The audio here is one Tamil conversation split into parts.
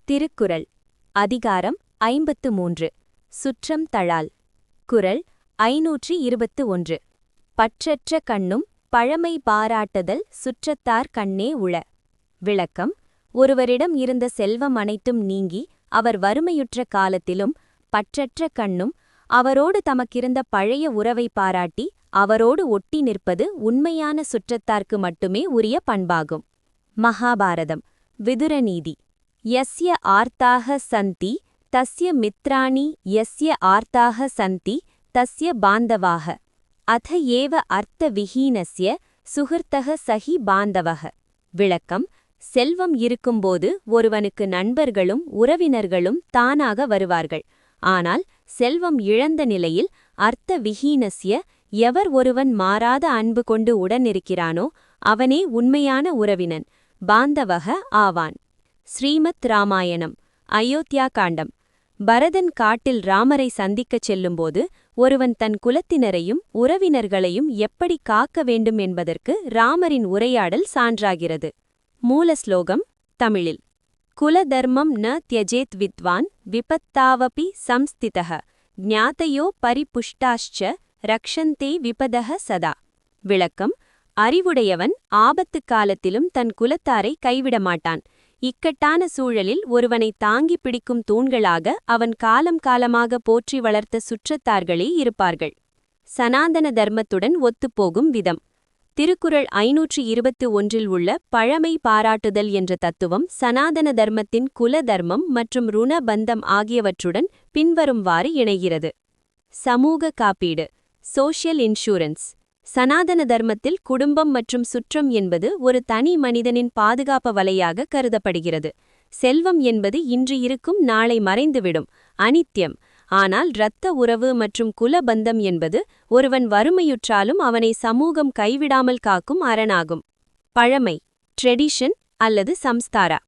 திருக்குறள் அதிகாரம் 53 சுற்றம் தழால் குறள் 521 பற்றற்ற கண்ணும் பழமை பாராட்டுதல் சுற்றத்தார் கண்ணே உள. விளக்கம்: ஒருவரிடம் இருந்த செல்வம் அனைத்தும் நீங்கி அவர் வறுமையுற்ற காலத்திலும் பற்றற்ற கண்ணும் அவரோடு தமக்கிருந்த பழைய உறவை பாராட்டி அவரோடு ஒட்டி நிற்பது உண்மையான சுற்றத்தார்க்கு மட்டுமே உரிய பண்பாகும். மகாபாரதம் விதுரநீதி: யஸ்ய ஆர்த்தாக சந்தி தஸ்ய மித்ராணி யஸ்ய ஆர்த்தாக சந்தி தஸ்ய பாந்தவாக அத ஏவ அர்த்த விஹீனஸ்ய சுஹிர்தக சஹி பாந்தவக. விளக்கம்: செல்வம் இருக்கும்போது ஒருவனுக்கு நண்பர்களும் உறவினர்களும் தானாக வருவார்கள். ஆனால் செல்வம் இழந்த நிலையில் அர்த்த விஹீனஸ்ய எவர் ஒருவன் மாறாத அன்பு கொண்டு உடனிருக்கிறானோ அவனே உண்மையான உறவினன், பாந்தவக ஆவான். ஸ்ரீமத் ராமாயணம் அயோத்தியா காண்டம். பரதன் காட்டில் ராமரை சந்திக்கச் செல்லும்போது ஒருவன் தன் குலத்தினரையும் உறவினர்களையும் எப்படி காக்க வேண்டும் என்பதற்கு ராமரின் உரையாடல் சான்றாகிறது. மூல ஸ்லோகம் தமிழில்: குல தர்மம் ந த்யஜேத் வித்வான் விபத்தாவபி சம்ஸ்திதஹ ஞாதயோ பரிபுஷ்டாஷ்ச ரக்ஷந்தே விபதஹ சதா. விளக்கம்: அறிவுடையவன் ஆபத்து காலத்திலும் தன் குலத்தாரை கைவிடமாட்டான். இக்கட்டான சூழலில் ஒருவனை தாங்கி பிடிக்கும் தூண்களாக அவன் காலம் காலமாக போற்றி வளர்த்த சுற்றத்தார்களே இருப்பார்கள். சனாதன தர்மத்துடன் ஒத்துப்போகும் விதம். திருக்குறள் 521 உள்ள பழமை பாராட்டுதல் என்ற தத்துவம் சனாதன தர்மத்தின் குல தர்மம் மற்றும் ருண பந்தம் ஆகியவற்றுடன் பின்வரும்வாறு இணைகிறது. சமூக காப்பீடு, சோஷியல் இன்சூரன்ஸ். சனாதன தர்மத்தில் குடும்பம் மற்றும் சுற்றம் என்பது ஒரு தனி மனிதனின் பாதுகாப்பு வலையாக கருதப்படுகிறது. செல்வம் என்பது இன்று இருக்கும் நாளை மறைந்துவிடும், அனித்யம். ஆனால் இரத்த உறவு மற்றும் குலபந்தம் என்பது ஒருவன் வறுமையுற்றாலும் அவனை சமூகம் கைவிடாமல் காக்கும் அரணாகும். பழமை, ட்ரெடிஷன் அல்லது சம்ஸ்தாரா.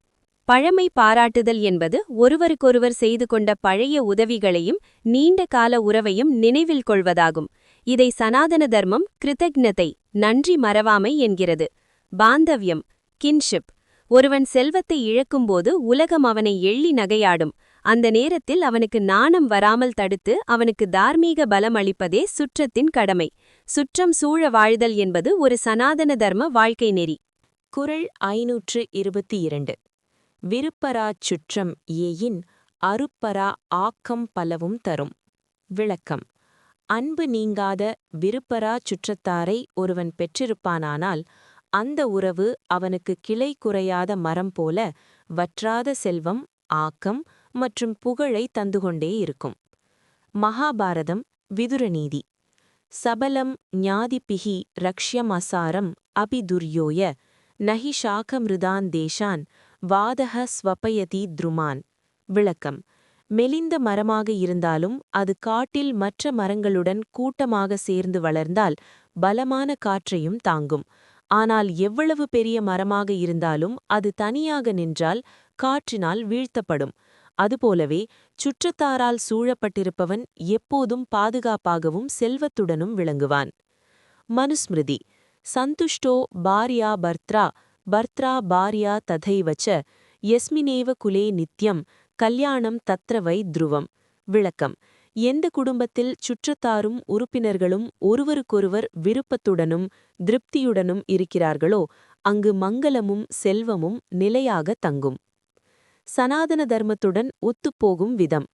பழமை பாராட்டுதல் என்பது ஒருவருக்கொருவர் செய்து கொண்ட பழைய உதவிகளையும் நீண்ட கால உறவையும் நினைவில் கொள்வதாகும். இதை சனாதன தர்மம் கிருதஜ்ஞதை, நன்றி மறவாமை என்கிறது. பாந்தவ்யம், கின்ஷிப். ஒருவன் செல்வத்தை இழக்கும்போது உலகம் அவனை எள்ளி நகையாடும். அந்த நேரத்தில் அவனுக்கு நாணம் வராமல் தடுத்து அவனுக்கு தார்மீக பலம் அளிப்பதே சுற்றத்தின் கடமை. சுற்றம் சூழ வாழ்தல் என்பது ஒரு சனாதன தர்ம வாழ்க்கை நெறி. குறள் 522 விருப்பராச் சுற்றம் ஏயின் அருப்பரா ஆக்கம் பலவும் தரும். விளக்கம்: அன்பு நீங்காத விருப்பரா சுற்றத்தாரை ஒருவன் பெற்றிருப்பானானால் அந்த உறவு அவனுக்கு கிளை குறையாத மரம் போல வற்றாத செல்வம், ஆக்கம் மற்றும் புகழை தந்துகொண்டே இருக்கும். மகாபாரதம் விதுரநீதி: சபலம் ஞாதிபிஹி ரக்ஷ்யமசாரம் அபி துர்யோய நஹி சாகமிருதான் தேசான் வாதஹ ஸ்வபயதி த்ருமான். விளக்கம்: மெலிந்த மரமாக இருந்தாலும் அது காட்டில் மற்ற மரங்களுடன் கூட்டமாக சேர்ந்து வளர்ந்தால் பலமான காற்றையும் தாங்கும். ஆனால் எவ்வளவு பெரிய மரமாக இருந்தாலும் அது தனியாக நின்றால் காற்றினால் வீழ்த்தப்படும். அதுபோலவே சுற்றத்தாரால் சூழப்பட்டிருப்பவன் எப்போதும் பாதுகாப்பாகவும் செல்வத்துடனும் விளங்குவான். மனுஸ்மிருதி: சந்துஷ்டோ பார்யா பர்த்ரா பர்த்ரா பார்யா ததைவச்ச யஸ்மினேவ குலே நித்யம் கல்யாணம் தத்ரவை த்ருவம். விளக்கம்: எந்த குடும்பத்தில் சுற்றத்தாரும் உறுப்பினர்களும் ஒருவருக்கொருவர் விருப்பத்துடனும் திருப்தியுடனும் இருக்கிறார்களோ அங்கு மங்களமும் செல்வமும் நிலையாக தங்கும். சனாதன தர்மத்துடன் ஒத்துப்போகும் விதம்.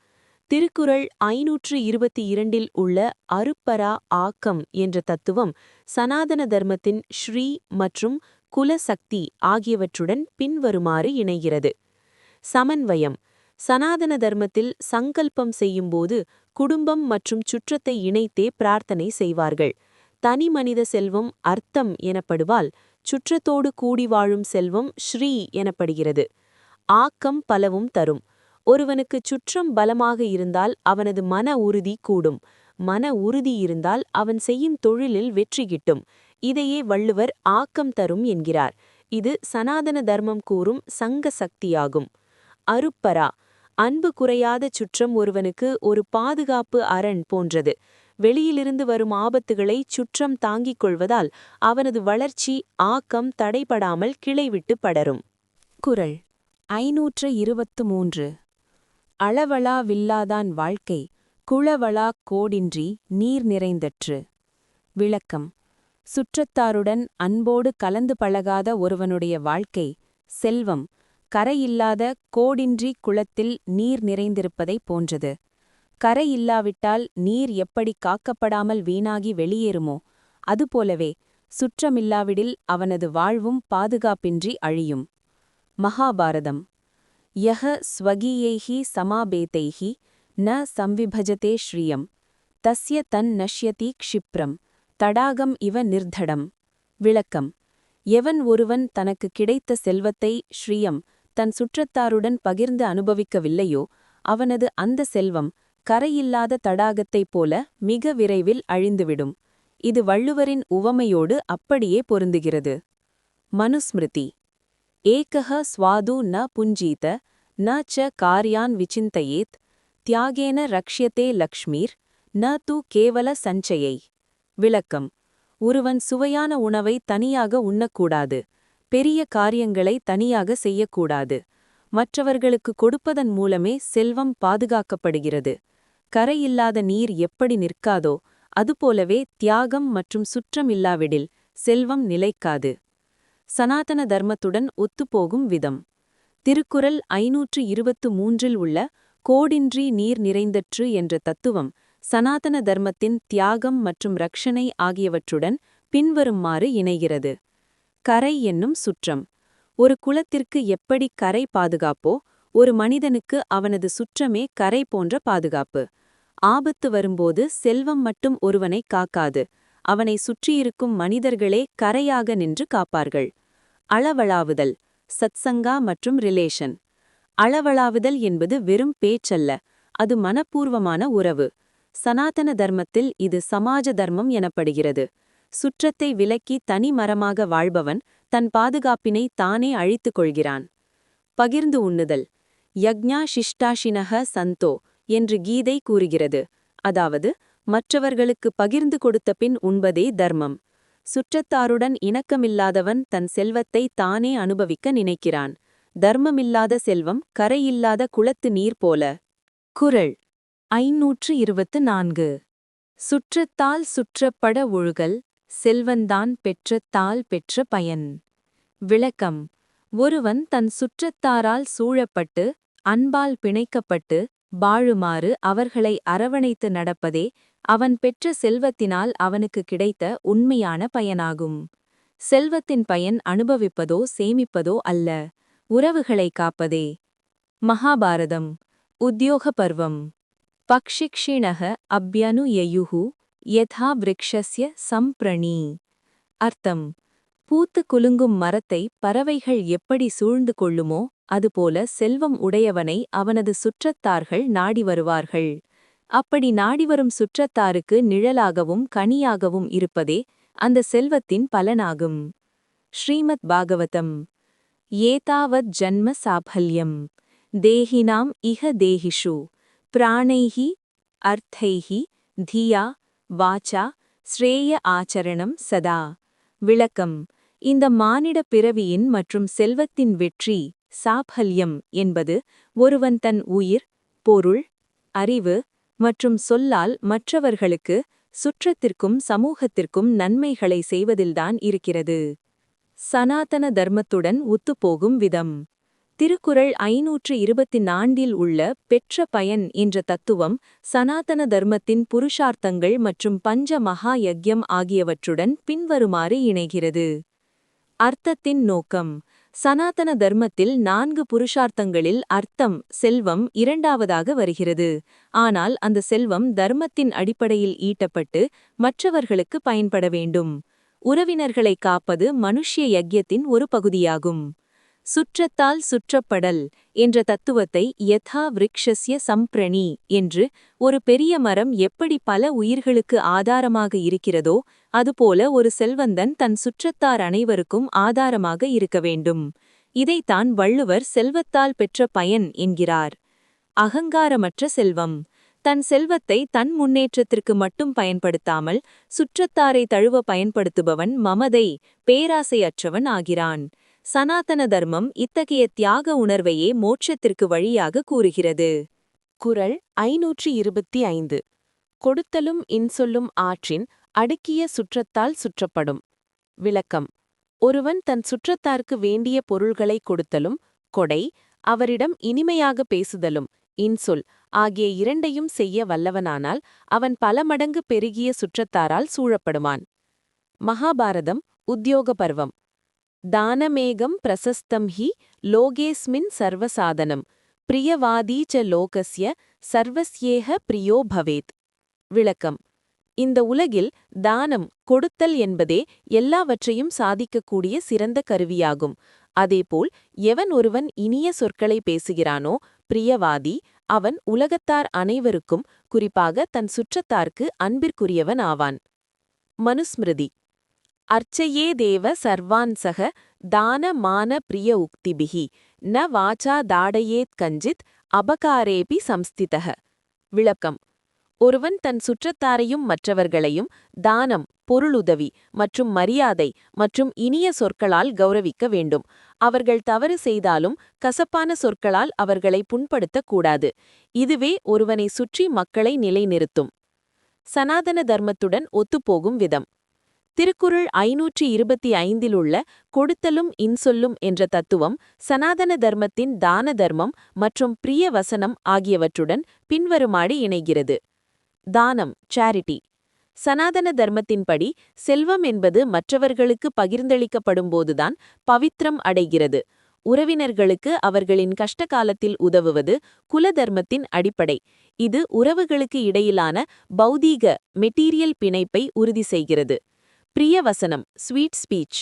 திருக்குறள் 522 உள்ள அருப்பரா ஆக்கம் என்ற தத்துவம் சனாதன தர்மத்தின் ஸ்ரீ மற்றும் குல சக்தி ஆகியவற்றுடன் பின்வருமாறு இணைகிறது. சமன்வயம். சனாதன தர்மத்தில் சங்கல்பம் செய்யும்போது குடும்பம் மற்றும் சுற்றத்தை இணைத்தே பிரார்த்தனை செய்வார்கள். தனி மனித செல்வம் அர்த்தம் எனப்படுவால் சுற்றத்தோடு கூடி வாழும் செல்வம் ஸ்ரீ எனப்படுகிறது. ஆக்கம் பலவும் தரும். ஒருவனுக்கு சுற்றம் பலமாக இருந்தால் அவனது மன உறுதி கூடும். மன உறுதி இருந்தால் அவன் செய்யும் தொழிலில் வெற்றி கிட்டும். இதையே வள்ளுவர் ஆக்கம் தரும் என்கிறார். இது சனாதன தர்மம் கூறும் சங்க சக்தியாகும். அருப்பரா. அன்பு குறையாத சுற்றம் ஒருவனுக்கு ஒரு பாதுகாப்பு அரண் போன்றது. வெளியிலிருந்து வரும் ஆபத்துகளை சுற்றம் தாங்கிக் கொள்வதால் அவனது வளர்ச்சி, ஆக்கம் தடைபடாமல் கிளைவிட்டு படரும். குறள் 523 அளவளா வில்லாதான் வாழ்க்கை குளவளாக் கோடின்றி நீர் நிறைந்தற்று. விளக்கம். சுற்றத்தாருடன் அன்போடு கலந்து பழகாத ஒருவனுடைய வாழ்க்கை, செல்வம், கரையில்லாத கோடின்றி குளத்தில் நீர் நிறைந்திருப்பதைப் போன்றது. கரை இல்லாவிட்டால் நீர் எப்படி காக்கப்படாமல் வீணாகி வெளியேறுமோ, அதுபோலவே சுற்றமில்லாவிடில் அவனது வாழ்வும் பாதுகாப்பின்றி அழியும். மகாபாரதம். யஹ ஸ்வகீயைஹி சமாபேதைஹி ந சம்விபஜதே ஸ்ரியம் தஸ்ய தன் நஷ்யதி க்ஷிப்ரம் தடாகம் இவ நிர்தடம். விளக்கம். எவன் ஒருவன் தனக்கு கிடைத்த செல்வத்தை ஸ்ரீயம் தன் சுற்றத்தாருடன் பகிர்ந்து அனுபவிக்கவில்லையோ, அவனது அந்த செல்வம் கரையில்லாத தடாகத்தைப் போல மிக விரைவில் அழிந்துவிடும். இது வள்ளுவரின் உவமையோடு அப்படியே பொருந்துகிறது. மனுஸ்மிருதி. ஏகஹ ஸ்வாது ந புஞ்சீத ந ச கார்யான் விசிந்தயேத் தியாகேன ரக்ஷ்யதே லக்ஷ்மீர் ந து கேவல சஞ்சயை. விளக்கம். ஒருவன் சுவையான உணவை தனியாக உண்ணக்கூடாது, பெரிய காரியங்களை தனியாக செய்யக்கூடாது. மற்றவர்களுக்கு கொடுப்பதன் மூலமே செல்வம் பாதுகாக்கப்படுகிறது. கரையில்லாத நீர் எப்படி நிற்காதோ, அதுபோலவே தியாகம் மற்றும் சுற்றம் இல்லாவிடில் செல்வம் நிலைக்காது. சனாதன தர்மத்துடன் ஒத்துப்போகும் விதம். திருக்குறள் 523 உள்ள கோடின்றி நீர் நிறைந்தற்று என்ற தத்துவம் சனாதன தர்மத்தின் தியாகம் மற்றும் ரக்ஷணை ஆகியவற்றுடன் பின்வருமாறு இணைகிறது. கரை என்னும் சுற்றம். ஒரு குலத்திற்கு எப்படி கரை பாதுகாப்போ, ஒரு மனிதனுக்கு அவனது சுற்றமே கரை போன்ற பாதுகாப்பு. ஆபத்து வரும்போது செல்வம் மட்டும் ஒருவனை காக்காது, அவனை சுற்றியிருக்கும் மனிதர்களே கரையாக நின்று காப்பார்கள். அளவளாவுதல். சத்சங்கா மற்றும் ரிலேஷன். அளவளாவுதல் என்பது வெறும் பேச்சல்ல, அது மனப்பூர்வமான உறவு. சனாதன தர்மத்தில் இது சமாஜ தர்மம் எனப்படுகிறது. சுற்றத்தை விலக்கி தனி மரமாக வாழ்பவன் தன் பாதுகாப்பினை தானே அழித்துக் கொள்கிறான். பகிர்ந்து உண்ணுதல். யக்ஞா சிஷ்டாஷினஹ சந்தோ என்று கீதை கூறுகிறது. அதாவது, மற்றவர்களுக்கு பகிர்ந்து கொடுத்த பின் உண்பதே தர்மம். சுற்றத்தாருடன் இணக்கமில்லாதவன் தன் செல்வத்தை தானே அனுபவிக்க நினைக்கிறான். தர்மமில்லாத செல்வம் கரையில்லாத குளத்து நீர் போல. குறள் 524. சுற்றத்தால் சுற்றப்பட ஒழுகல் செல்வந்தான் பெற்ற தால் பெற்ற பயன். விளக்கம். ஒருவன் தன் சுற்றத்தாரால் சூழப்பட்டு அன்பால் பிணைக்கப்பட்டு வாழுமாறு அவர்களை அரவணைத்து நடப்பதே அவன் பெற்ற செல்வத்தினால் அவனுக்கு கிடைத்த உண்மையான பயனாகும். செல்வத்தின் பயன் அனுபவிப்பதோ சேமிப்பதோ அல்ல, உறவுகளை காப்பதே. மகாபாரதம். உத்யோக பர்வம். பக்ஷிக்ஷிணக அப்யனுயயுஹு யதா விருக்ஷஸ்ய சம்பிரணீ. அர்த்தம். பூத்து குலுங்கும் மரத்தை பறவைகள் எப்படி சூழ்ந்து கொள்ளுமோ, அதுபோல செல்வம் உடையவனை அவனது சுற்றத்தார்கள் நாடி வருவார்கள். அப்படி நாடிவரும் சுற்றத்தாருக்கு நிழலாகவும் கனியாகவும் இருப்பதே அந்த செல்வத்தின் பலனாகும். ஸ்ரீமத் பாகவதம். ஏதாவத் ஜன்ம சாபல்யம் தேஹினாம் இஹ தேஹிஷு பிராணைஹி அர்த்தைஹி தியா வாச்சா ஸ்ரேய ஆச்சரணம் சதா. விளக்கம். இந்த மானிட பிறவியின் மற்றும் செல்வத்தின் வெற்றி சாபல்யம் என்பது ஒருவன் தன் உயிர், பொருள், அறிவு மற்றும் சொல்லால் மற்றவர்களுக்கு, சுற்றத்திற்கும் சமூகத்திற்கும் நன்மைகளை செய்வதில்தான் இருக்கிறது. சனாதன தர்மத்துடன் ஒத்துப்போகும் விதம். திருக்குறள் 524 உள்ள பெற்ற பயன் என்ற தத்துவம் சனாதன தர்மத்தின் புருஷார்த்தங்கள் மற்றும் பஞ்ச மகா யக்யம் ஆகியவற்றுடன் பின்வருமாறு இணைகிறது. அர்த்தத்தின் நோக்கம். சனாதன தர்மத்தில் 4 புருஷார்த்தங்களில் அர்த்தம், செல்வம் இரண்டாவதாக வருகிறது. ஆனால் அந்த செல்வம் தர்மத்தின் அடிப்படையில் ஈட்டப்பட்டு மற்றவர்களுக்கு பயன்பட வேண்டும். உறவினர்களை காப்பது மனுஷ்ய யக்யத்தின் ஒரு பகுதியாகும். சுற்றத்தால் சுற்றப்படல் என்ற தத்துவத்தை யதா விருக்ஷஸ்ய சம்பிரணீ என்று, ஒரு பெரிய மரம் எப்படி பல உயிர்களுக்கு ஆதாரமாக இருக்கிறதோ, அதுபோல ஒரு செல்வந்தன் தன் சுற்றத்தார் அனைவருக்கும் ஆதாரமாக இருக்க வேண்டும். இதைத்தான் வள்ளுவர் செல்வத்தால் பெற்ற பயன் என்கிறார். அகங்காரமற்ற செல்வம். தன் செல்வத்தை தன் முன்னேற்றத்திற்கு மட்டும் பயன்படுத்தாமல் சுற்றத்தாரை தழுவ பயன்படுத்துபவன் மமதை, பேராசையற்றவன் ஆகிறான். சனாதன தர்மம் இத்தகைய தியாக உணர்வையே மோட்சத்திற்கு வழியாக கூறுகிறது. குறள் 525. கொடுத்தலும் இன்சொல்லும் ஆற்றின் அடுக்கிய சுற்றத்தால் சுற்றப்படும். விளக்கம். ஒருவன் தன் சுற்றத்தார்க்கு வேண்டிய பொருள்களை கொடுத்தலும், கொடை, அவரிடம் இனிமையாக பேசுதலும், இன்சொல் ஆகிய இரண்டையும் செய்ய வல்லவனானால் அவன் பல மடங்கு பெருகிய சுற்றத்தாரால் சூழப்படுவான். மகாபாரதம் உத்யோக பர்வம். தானமேகம் பிரசஸ்தம் ஹி லோகேஸ்மின் சர்வசாதனம் பிரியவாதீ ச லோகஸ்ய சர்வஸ்யேஹ பிரியோ பவேத். விளக்கம். இந்த உலகில் தானம், கொடுத்தல் என்பதே எல்லாவற்றையும் சாதிக்கக்கூடிய சிறந்த கருவியாகும். அதேபோல் எவன் ஒருவன் இனிய சொற்களை பேசுகிறானோ, பிரியவாதி, அவன் உலகத்தார் அனைவருக்கும், குறிப்பாக தன் சுற்றத்தார்க்கு அன்பிற்குரியவன் ஆவான். மனுஸ்மிருதி. அர்ச்சயே தேவ சர்வான் சக தான மான பிரிய உக்திபிஹி ந வாச்சா தாடயேத் கஞ்சித் அபகாரேபி சம்ஸ்திதஹ. விளக்கம். ஒருவன் தன் சுற்றத்தாரையும் மற்றவர்களையும் தானம், பொருளுதவி மற்றும் மரியாதை மற்றும் இனிய சொற்களால் கௌரவிக்க வேண்டும். அவர்கள் தவறு செய்தாலும் கசப்பான சொற்களால் அவர்களை புண்படுத்தக்கூடாது. இதுவே ஒருவனை சுற்றி மக்களை நிலைநிறுத்தும். சனாதன தர்மத்துடன் ஒத்துப்போகும் விதம். திருக்குறள் 525 உள்ள கொடுத்தலும் இன்சொல்லும் என்ற தத்துவம் சனாதன தர்மத்தின் தான தர்மம் மற்றும் பிரிய வசனம் ஆகியவற்றுடன் பின்வருமாறு இணைகிறது. தானம், சேரிட்டி. சனாதன தர்மத்தின்படி செல்வம் என்பது மற்றவர்களுக்கு பகிர்ந்தளிக்கப்படும்போதுதான் பவித்திரம் அடைகிறது. உறவினர்களுக்கு அவர்களின் கஷ்டகாலத்தில் உதவுவது குல தர்மத்தின் அடிப்படை. இது உறவுகளுக்கு இடையிலான பௌதீக மெட்டீரியல் பிணைப்பை உறுதி செய்கிறது. பிரியவசனம், ஸ்வீட் ஸ்பீச்.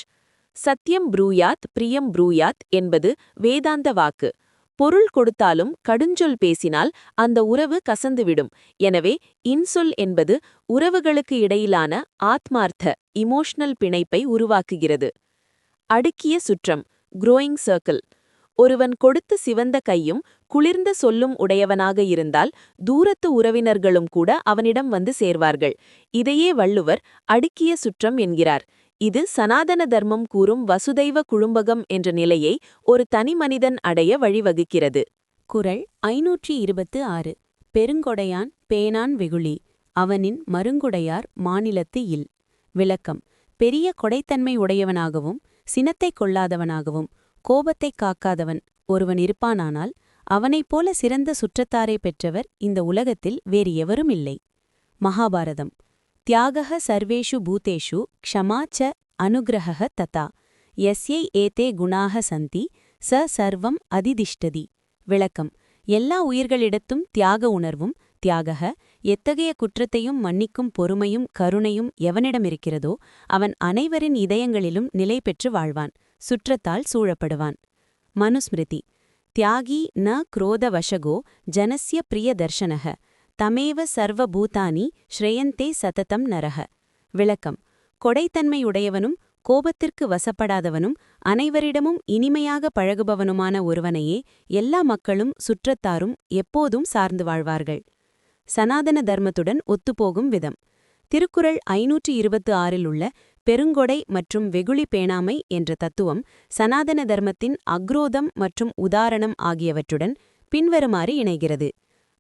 சத்யம் ப்ரூயாத் பிரியம் ப்ரூயாத் என்பது வேதாந்த வாக்கு. பொருள் கொடுத்தாலும் கடுஞ்சொல் பேசினால் அந்த உறவு கசந்துவிடும். எனவே இன்சொல் என்பது உறவுகளுக்கு இடையிலான ஆத்மார்த்த இமோஷனல் பிணைப்பை உருவாக்குகிறது. அடுக்கிய சுற்றம், குரோயிங் சர்க்கிள். ஒருவன் கொடுத்து சிவந்த கையும் குளிர்ந்த சொல்லும் உடையவனாக இருந்தால் தூரத்து உறவினர்களும் கூட அவனிடம் வந்து சேர்வார்கள். இதையே வள்ளுவர் அடுக்கிய சுற்றம் என்கிறார். இது சனாதன தர்மம் கூறும் வசுதைவ குழும்பகம் என்ற நிலையை ஒரு தனி மனிதன் அடைய வழிவகுக்கிறது. குறள் 526. பெருங்கொடையான் பேணான் வெகுளி அவனின் மருங்குடையார் மாநிலத்து இல். விளக்கம். பெரிய கொடைத்தன்மை உடையவனாகவும் சினத்தைக் கொள்ளாதவனாகவும் கோபத்தைக் காக்காதவன் ஒருவன் இருப்பானானால் அவனைப் போல சிறந்த சுற்றத்தாரை பெற்றவர் இந்த உலகத்தில் வேறு எவரும் இல்லை. மகாபாரதம். தியாகः சர்வேஷு பூதேஷு க்ஷமா ச அனுக்ரஹः ததா யஸ்யை ஏதே குணாः சந்தி ச சர்வம் அதிதிஷ்டதி. விளக்கம். எல்லா உயிர்களிடத்தும் தியாக உணர்வும் தியாகः எத்தகைய குற்றத்தையும் மன்னிக்கும் பொறுமையும் கருணையும் எவனிடமிருக்கிறதோ அவன் அனைவரின் இதயங்களிலும் நிலை பெற்று வாழ்வான், சுற்றத்தால் சூழப்படுவான். மனுஸ்மிருதி. தியாகி ந குரோதவசகோ ஜனஸ்ய பிரிய தர்ஷனः தமேவ சர்வபூதானி ஸ்ரேயந்தே சததம் நரஹ. விளக்கம். கொடைத்தன்மையுடையவனும் கோபத்திற்கு வசப்படாதவனும் அனைவரிடமும் இனிமையாக பழகுபவனுமான ஒருவனையே எல்லா மக்களும் சுற்றத்தாரும் எப்போதும் சார்ந்து வாழ்வார்கள். சனாதன தர்மத்துடன் ஒத்துப்போகும் விதம். திருக்குறள் 526 உள்ள பெருங்கொடை மற்றும் வெகுளி பேணாமை என்ற தத்துவம் சனாதன தர்மத்தின் அக்ரோதம் மற்றும் உதாரணம் ஆகியவற்றுடன் பின்வருமாறு இணைகிறது.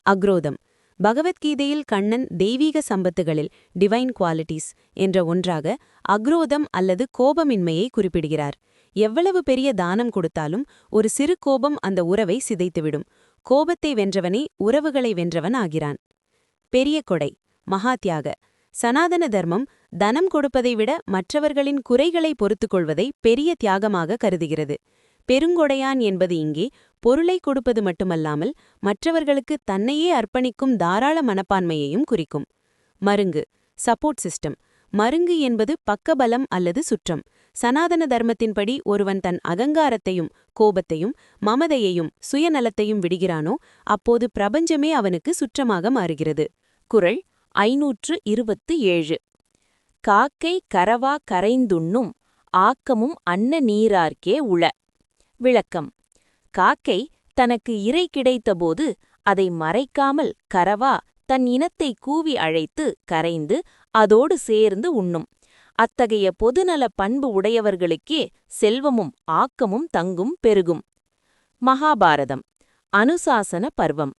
அக்ரோதம். பகவத்கீதையில் கண்ணன் தெய்வீக சம்பத்துகளில் டிவைன் குவாலிட்டிஸ் என்ற ஒன்றாக அக்ரோதம் அல்லது கோபமின்மையை குறிப்பிடுகிறார். எவ்வளவு பெரிய தானம் கொடுத்தாலும் ஒரு சிறு கோபம் அந்த உறவை சிதைத்துவிடும். கோபத்தை வென்றவனே உறவுகளை வென்றவன் ஆகிறான். பெரிய கொடை, மகாத்யாக. சனாதன தர்மம் தனம் கொடுப்பதை விட மற்றவர்களின் குறைகளை பொறுத்துக்கொள்வதை பெரிய தியாகமாக கருதுகிறது. பெருங்கொடையான் என்பது இங்கே பொருளை கொடுப்பது மட்டுமல்லாமல் மற்றவர்களுக்கு தன்னையே அர்ப்பணிக்கும் தாராள மனப்பான்மையையும் குறிக்கும். மருங்கு, சப்போர்ட் சிஸ்டம். மருங்கு என்பது பக்கபலம் அல்லது சுற்றம். சனாதன தர்மத்தின்படி ஒருவன் தன் அகங்காரத்தையும் கோபத்தையும் மமதையையும் சுயநலத்தையும் விடுகிறானோ அப்போது பிரபஞ்சமே அவனுக்கு சுற்றமாக மாறுகிறது. குறள் 527. காக்கை கரவா கரைந்துண்ணும் ஆக்கமும் அன்ன நீரார்க்கே உள. விளக்கம். காக்கை தனக்கு இரை கிடைத்தபோது அதை மறைக்காமல் கரவா தன் இனத்தை கூவி அழைத்து கரைந்து அதோடு சேர்ந்து உண்ணும். அத்தகைய பொதுநல பண்பு உடையவர்களுக்கே செல்வமும் ஆக்கமும் தங்கும் பெருகும். மகாபாரதம் அனுசாசன பர்வம்.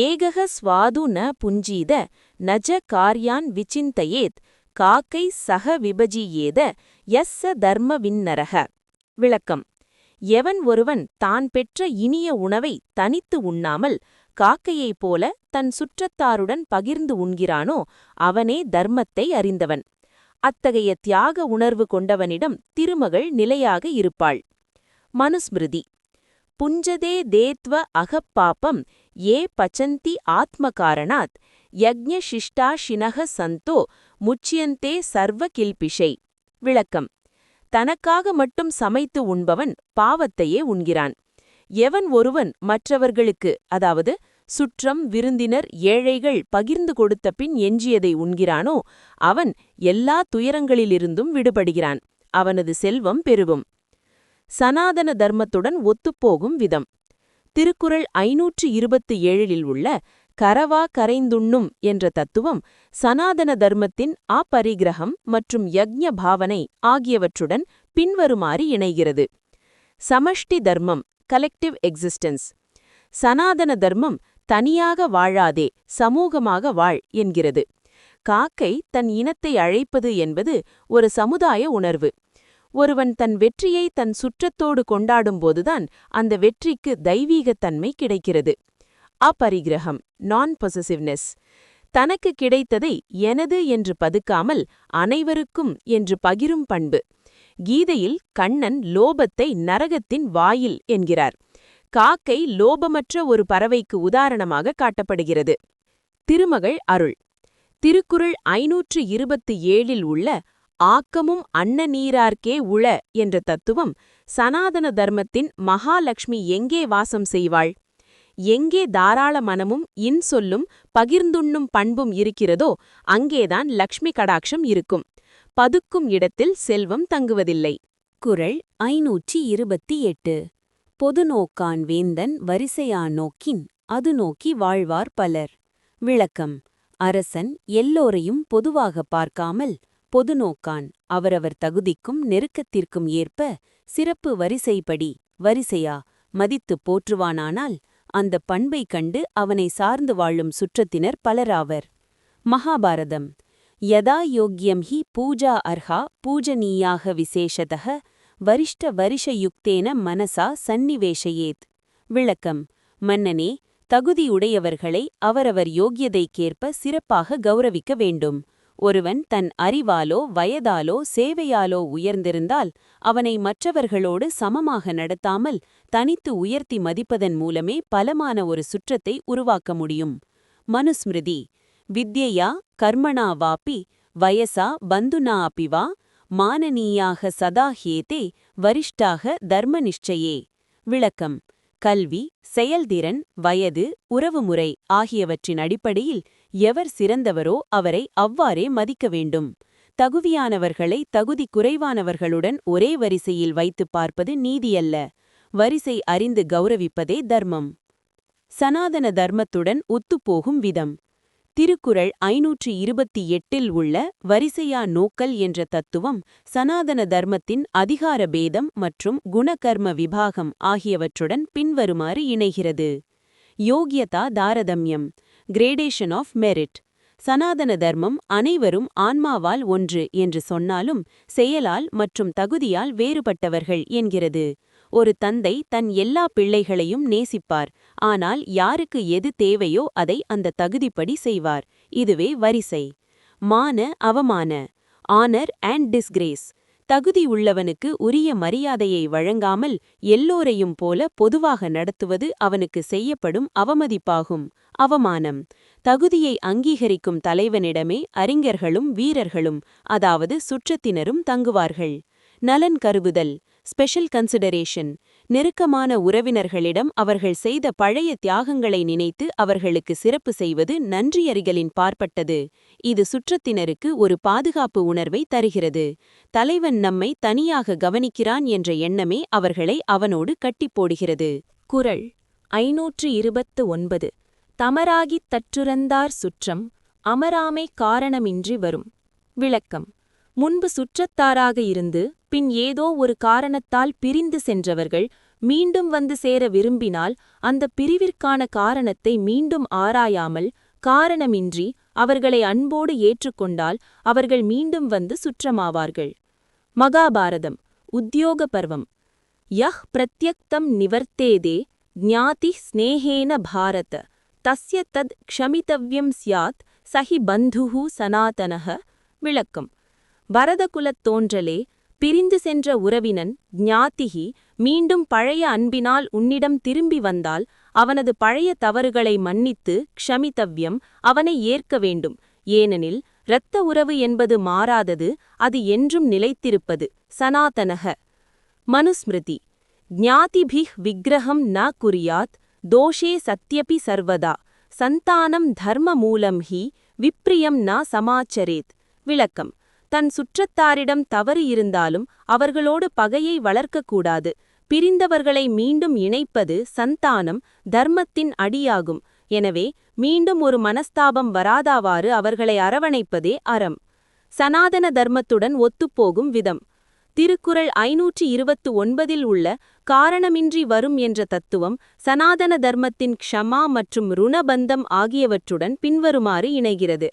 ஏகக ஸ்வாது ந புஞ்சீத நஜ கார்யான் விசிந்தயேத் காக்கை சக விபஜியேத யஸ்ஸ தர்ம விண்ணரக. விளக்கம். எவன் ஒருவன் தான் பெற்ற இனிய உணவை தனித்து உண்ணாமல் காக்கையைப் போல தன் சுற்றத்தாருடன் பகிர்ந்து உண்கிறானோ அவனே தர்மத்தை அறிந்தவன். அத்தகைய தியாக உணர்வு கொண்டவனிடம் திருமகள் நிலையாக இருப்பாள். மனுஸ்மிருதி. புஞ்சதே தேத்வ அகப்பாப்பம் ஏ பச்சந்தி ஆத்மகாரணாத் யக்ஞசிஷ்டாஷினக சந்தோ முச்சியந்தே சர்வ கில்பிஷை. விளக்கம். தனக்காக மட்டும் சமைத்து உண்பவன் பாவத்தையே உண்கிறான். எவன் ஒருவன் மற்றவர்களுக்கு, அதாவது சுற்றம், விருந்தினர், ஏழைகள் பகிர்ந்து கொடுத்த பின் எஞ்சியதை உண்கிறானோ அவன் எல்லா துயரங்களிலிருந்தும் விடுபடுகிறான். அவனது செல்வம் பெருகும். சனாதன தர்மத்துடன் ஒத்துப்போகும் விதம். திருக்குறள் 527 உள்ள கரவா கரைந்துண்ணும் என்ற தத்துவம் சனாதன தர்மத்தின் அப்பரிகிரகம் மற்றும் யக்ஞ பாவனை ஆகியவற்றுடன் பின்வருமாறு இணைகிறது. சமஷ்டி தர்மம், கலெக்டிவ் எக்ஸிஸ்டன்ஸ். சனாதன தர்மம் தனியாக வாழாதே, சமூகமாக வாழ் என்கிறது. காக்கை தன் இனத்தை அழைப்பது என்பது ஒரு சமுதாய உணர்வு. ஒருவன் தன் வெற்றியை தன் சுற்றத்தோடு கொண்டாடும்போதுதான் அந்த வெற்றிக்கு தெய்வீகத்தன்மை கிடைக்கிறது. அப்பரிகிரகம், நான் பொசசிவ்னஸ். தனக்கு கிடைத்ததை எனது என்று பதுக்காமல் அனைவருக்கும் என்று பகிரும் பண்பு. கீதையில் கண்ணன் லோபத்தை நரகத்தின் வாயில் என்கிறார். காக்கை லோபமற்ற ஒரு பறவைக்கு உதாரணமாக காட்டப்படுகிறது. திருமகள் அருள். திருக்குறள் 527 உள்ள ஆக்கமும் அன்ன நீரார்க்கே உள என்ற தத்துவம் சனாதன தர்மத்தின் மகாலட்சுமி எங்கே வாசம் செய்வாள்? எங்கே தாராள மனமும் இன்சொல்லும் பகிர்ந்துண்ணும் பண்பும் இருக்கிறதோ அங்கேதான் லக்ஷ்மி கடாட்சம் இருக்கும். பதுக்கும் இடத்தில் செல்வம் தங்குவதில்லை. குறள் 528. பொதுநோக்கான் வேந்தன் வரிசையா நோக்கின் அது நோக்கி வாழ்வார் பலர். விளக்கம். அரசன் எல்லோரையும் பொதுவாக பார்க்காமல் பொதுநோக்கான் அவரவர் தகுதிக்கும் நெருக்கத்திற்கும் ஏற்ப சிறப்பு வரிசைப்படி வரிசையா மதித்துப் போற்றுவானானால் அந்த பண்பை கண்டு அவனை சார்ந்து வாழும் சுற்றத்தினர் பலராவர். மகாபாரதம். யதா யோக்யம் ஹி பூஜா அர்ஹா பூஜனீயாக விசேஷதः வரிஷ்ட வருஷயுக்தேன மனசா சந்நிவேஷயேத். விளக்கம். மன்னனே, தகுதியுடையவர்களை அவரவர் யோக்கியதைக்கேற்ப சிறப்பாக கௌரவிக்க வேண்டும். ஒருவன் தன் அறிவாலோ வயதாலோ சேவையாலோ உயர்ந்திருந்தால் அவனை மற்றவர்களோடு சமமாக நடத்தாமல் தனித்து உயர்த்தி மதிப்பதன் மூலமே பலமான ஒரு சுற்றத்தை உருவாக்க முடியும். மனுஸ்மிருதி. வித்யயா கர்மணா வாபி வயசா பந்துனா அபிவா மானனீயாக சதா ஹேதே வரிஷ்டாக தர்ம நிஷ்சயே. விளக்கம். கல்வி, செயல்திறன், வயது, உறவுமுறை ஆகியவற்றின் அடிப்படையில் எவர் சிறந்தவரோ அவரை அவ்வாறே மதிக்க வேண்டும். தகுதியானவர்களை தகுதி குறைவானவர்களுடன் ஒரே வரிசையில் வைத்துப் பார்ப்பது நீதியல்ல. வரிசை அறிந்து கௌரவிப்பதே தர்மம். சனாதன தர்மத்துடன் ஒத்துப்போகும் விதம். திருக்குறள் 528 உள்ள வரிசையா நோக்கல் என்ற தத்துவம் சனாதன தர்மத்தின் அதிகார பேதம் மற்றும் குணகர்ம விபாகம் ஆகியவற்றுடன் பின்வருமாறு இணைகிறது. யோக்யதா தாரதம்யம், கிரேடேஷன் ஆஃப் மெரிட். சனாதன தர்மம் அனைவரும் ஆன்மாவால் ஒன்று என்று சொன்னாலும் செயலால் மற்றும் தகுதியால் வேறுபட்டவர்கள் என்கிறது. ஒரு தந்தை தன் எல்லா பிள்ளைகளையும் நேசிப்பார், ஆனால் யாருக்கு எது தேவையோ அதை அந்த தகுதிப்படி செய்வார். இதுவே வரிசை. மான அவமான, ஆனர் அண்ட் டிஸ்கிரேஸ். தகுதி உள்ளவனுக்கு உரிய மரியாதையை வழங்காமல் எல்லோரையும் போல பொதுவாக நடத்துவது அவனுக்கு செய்யப்படும் அவமதிப்பாகும். அவமானம். தகுதியை அங்கீகரிக்கும் தலைவனிடமே அறிஞர்களும் வீரர்களும், அதாவது சுற்றத்தினரும் தங்குவார்கள். நலன் கருவுதல், ஸ்பெஷல் கன்சிடரேஷன். நெருக்கமான உறவினர்களிடம் அவர்கள் செய்த பழைய தியாகங்களை நினைத்து அவர்களுக்கு சிறப்பு செய்வது நன்றியறிதலின் பார்ப்பட்டது. இது சுற்றத்தினருக்கு ஒரு பாதுகாப்பு உணர்வை தருகிறது. தலைவன் நம்மை தனியாக கவனிக்கிறான் என்ற எண்ணமே அவர்களை அவனோடு கட்டிப்போடுகிறது. குறள் 529. தமராகித் தற்றுறந்தார் சுற்றம் அமராமை காரணமின்றி வரும். விளக்கம். முன்பு சுற்றத்தாராக இருந்து பின் ஏதோ ஒரு காரணத்தால் பிரிந்து சென்றவர்கள் மீண்டும் வந்து சேர விரும்பினால் அந்த பிரிவிற்கான காரணத்தை மீண்டும் ஆராயாமல் காரணமின்றி அவர்களை அன்போடு ஏற்றுக்கொண்டால் அவர்கள் மீண்டும் வந்து சுற்றமாவார்கள். மகாபாரதம் உத்யோக பர்வம். யஹ் பிரத்யக்தம் நிவர்த்தேதே ஞாதி ஸ்நேஹேன பாரத தஸ்ய தத் க்ஷமிதவ்யம் ஸ்யாத் சஹி பந்துஹு சனாதனஹ. விளக்கம். பரதகுலத் தோன்றலே, பிரிந்து சென்ற உறவினன் ஞாதிஹி மீண்டும் பழைய அன்பினால் உன்னிடம் திரும்பி வந்தால் அவனது பழைய தவறுகளை மன்னித்து க்ஷமிதவ்யம் அவனை ஏற்க வேண்டும். ஏனெனில் இரத்த உறவு என்பது மாறாதது, அது என்றும் நிலைத்திருப்பது. சனாதனஹ. மனுஸ்மிருதி. ஞாதிபிஹ் விக்கிரகம் ந குர்யாத் தோஷே சத்யபி சர்வதா சந்தானம் தர்ம மூலம் ஹி விப்ரியம் ந சமாச்சரேத். விளக்கம். தன் சுற்றத்தாரிடம் தவறு இருந்தாலும் அவர்களோடு பகையை வளர்க்கக்கூடாது. பிரிந்தவர்களை மீண்டும் இணைப்பது சந்தானம், தர்மத்தின் அடியாகும். எனவே மீண்டும் ஒரு மனஸ்தாபம் வராதவாறு அவர்களை அரவணைப்பதே அறம். சனாதன தர்மத்துடன் ஒத்துப்போகும் விதம். திருக்குறள் 529 உள்ள காரணமின்றி வரும் என்ற தத்துவம் சனாதன தர்மத்தின் க்ஷமா மற்றும் ருணபந்தம் ஆகியவற்றுடன் பின்வருமாறு இணைகிறது.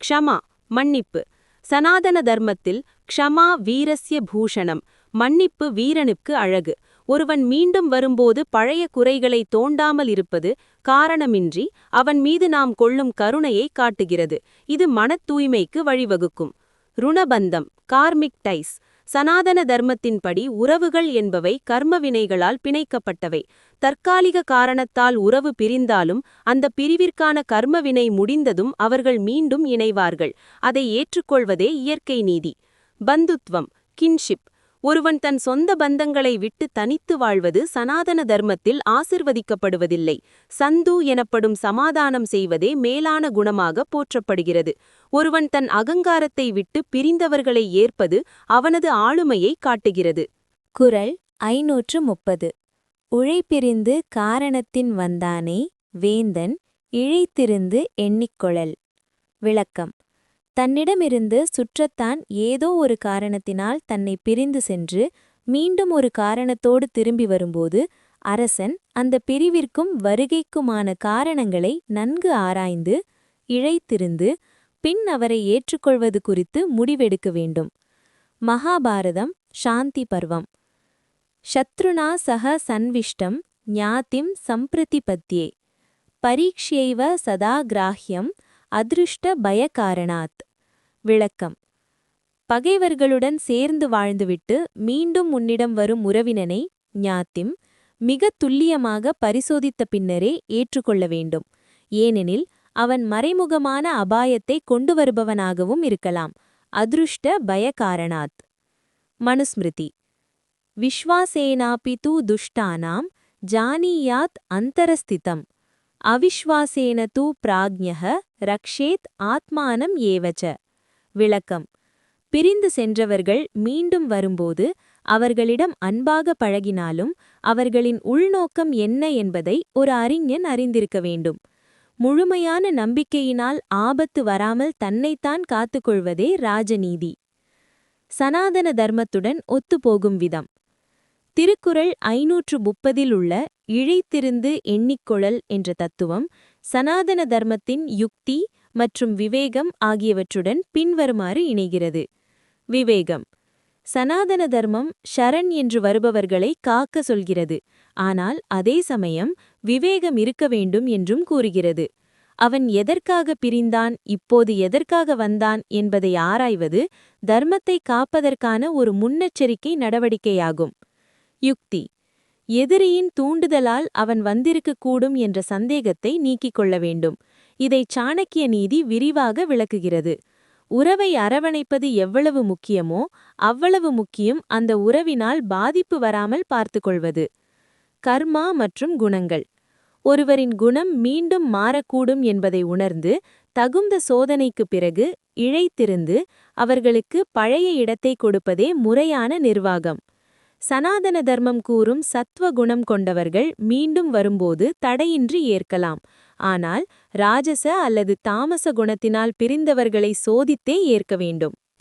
க்ஷமா மன்னிப்பு. சனாதன தர்மத்தில் க்ஷமா வீரஸ்ய பூஷணம், மன்னிப்பு வீரனுக்கு அழகு. ஒருவன் மீண்டும் வரும்போது பழைய குறைகளை தோண்டாமல் இருப்பது காரணமின்றி அவன் மீது நாம் கொள்ளும் கருணையை காட்டுகிறது. இது மனத் தூய்மைக்கு வழிவகுக்கும். ருணபந்தம் கார்மிக் டைஸ். சனாதன தர்மத்தின்படி உறவுகள் என்பவை கர்மவினைகளால் பிணைக்கப்பட்டவை. தற்காலிக காரணத்தால் உறவு பிரிந்தாலும் அந்த பிரிவிற்கான கர்மவினை முடிந்ததும் அவர்கள் மீண்டும் இணைவார்கள். அதை ஏற்றுக்கொள்வதே இயற்கை நீதி. பந்துத்வம் கின்ஷிப். ஒருவன் தன் சொந்த பந்தங்களை விட்டு தனித்து வாழ்வது சனாதன தர்மத்தில் ஆசிர்வதிக்கப்படுவதில்லை. சந்து எனப்படும் சமாதானம் செய்வதே மேலான குணமாக போற்றப்படுகிறது. ஒருவன் தன் அகங்காரத்தை விட்டு பிரிந்தவர்களை ஏற்பது அவனது ஆளுமையை காட்டுகிறது. குறள் 530. உழைப்பிரிந்து காரணத்தின் வந்தானே வேந்தன் இழைத்திருந்து எண்ணிக்கொளல். விளக்கம். தன்னிடமிருந்து சுற்றத்தான் ஏதோ ஒரு காரணத்தினால் தன்னை பிரிந்து சென்று மீண்டும் ஒரு காரணத்தோடு திரும்பி வரும்போது அரசன் அந்த பிரிவிற்கும் வருகைக்குமான காரணங்களை நன்கு ஆராய்ந்து இழைத்திருந்து பின் அவரை ஏற்றுக்கொள்வது குறித்து முடிவெடுக்க வேண்டும். மகாபாரதம் சாந்தி பர்வம். சத்ருனா சக சன்விஷ்டம் ஞாதிம் சம்பிரதிபத்யே பரீக்ஷ்யைவ சதா கிராஹ்யம் அதிருஷ்ட பயகாரணாத். விளக்கம். பகைவர்களுடன் சேர்ந்து வாழ்ந்துவிட்டு மீண்டும் உன்னிடம் வரும் உறவினனை ஞாத்திம் மிக துல்லியமாக பரிசோதித்த பின்னரே ஏற்றுக்கொள்ள வேண்டும். ஏனெனில் அவன் மறைமுகமான அபாயத்தை கொண்டு வருபவனாகவும் இருக்கலாம். அதிருஷ்ட பயகாரணாத். மனுஸ்மிருதி. விஸ்வாசேனாபி தூ துஷ்டானாம் ஜானீயாத் அந்தரஸ்திதம் அவிஸ்வாசேன தூ பிராக்ஞः ரக்ஷேத் ஆத்மானம் ஏவச்ச. விளக்கம். பிரிந்து சென்றவர்கள் மீண்டும் வரும்போது அவர்களிடம் அன்பாக பழகினாலும் அவர்களின் உள்நோக்கம் என்ன என்பதை ஒரு அறிஞன் அறிந்திருக்க வேண்டும். முழுமையான நம்பிக்கையினால் ஆபத்து வராமல் தன்னைத்தான் காத்துக்கொள்வதே ராஜநீதி. சனாதன தர்மத்துடன் ஒத்துப்போகும் விதம். திருக்குறள் 530 உள்ள இழைத்திருந்து எண்ணிக்கொளல் என்ற தத்துவம் சனாதன தர்மத்தின் யுக்தி மற்றும் விவேகம் ஆகியவற்றுடன் பின்வருமாறு இணைகிறது. விவேகம். சனாதன தர்மம் ஷரண் என்று வருபவர்களை காக்க சொல்கிறது. ஆனால் அதே சமயம் விவேகம் இருக்க வேண்டும் என்றும் கூறுகிறது. அவன் எதற்காக பிரிந்தான், இப்போது எதற்காக வந்தான் என்பதை ஆராய்வது தர்மத்தை காப்பதற்கான ஒரு முன்னெச்சரிக்கை நடவடிக்கையாகும். யுக்தி. எதிரியின் தூண்டுதலால் அவன் வந்திருக்கக்கூடும் என்ற சந்தேகத்தை நீக்கிக் கொள்ள வேண்டும். இதை சாணக்கிய நீதி விரிவாக விளக்குகிறது. உறவை அரவணைப்பது எவ்வளவு முக்கியமோ அவ்வளவு முக்கியம் அந்த உறவினால் பாதிப்பு வராமல் பார்த்துக்கொள்வது. கர்மா மற்றும் குணங்கள். ஒருவரின் குணம் மீண்டும் மாறக்கூடும் என்பதை உணர்ந்து தகுந்த சோதனைக்குப் பிறகு இழைத்திருந்து அவர்களுக்கு பழைய இடத்தை கொடுப்பதே முறையான நிர்வாகம். சனாதன தர்மம் கூறும் சத்வ குணம் கொண்டவர்கள் மீண்டும் வரும்போது தடையின்றி ஏற்கலாம். ஆனால் ராஜச அல்லது தாமச குணத்தினால் பிரிந்தவர்களை சோதித்தே ஏற்க வேண்டும்.